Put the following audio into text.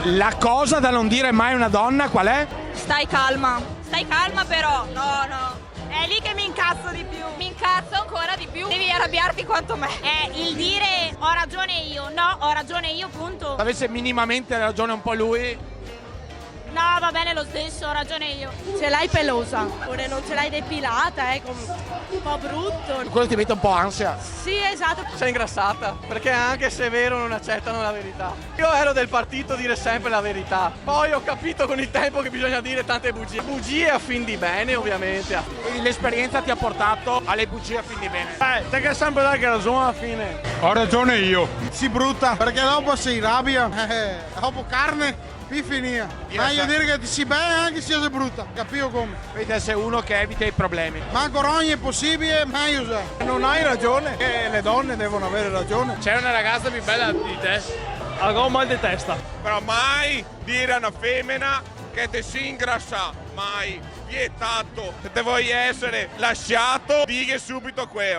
La cosa da non dire mai a una donna qual è? Stai calma però. No. È lì che mi incazzo di più. Mi incazzo ancora di più. Devi arrabbiarti quanto me. È il dire ho ragione io, no, ho ragione io, punto. Se avesse minimamente ragione un po' lui. No, va bene lo stesso, ho ragione io. Ce l'hai pelosa, oppure non ce l'hai depilata, un po' brutto. Quello ti mette un po' ansia. Sì, esatto. Sei ingrassata, perché anche se è vero non accettano la verità. Io ero del partito dire sempre la verità, poi ho capito con il tempo che bisogna dire tante bugie. Bugie a fin di bene, ovviamente. Quindi l'esperienza ti ha portato alle bugie a fin di bene. Te che sempre dai che ragione alla fine. Ho ragione io. Si brutta, perché dopo si rabbia, dopo carne, qui finia. Meglio dire che si beve anche se è brutta, capivo come. Vedi essere uno che evita i problemi. Manco ogni è possibile, meglio se. Non hai ragione, le donne devono avere ragione. C'è una ragazza più bella di te? Ho mal di testa. Però mai dire a una femmina che ti si ingrassa, mai, vietato. Se te vuoi essere lasciato, dighi subito quello.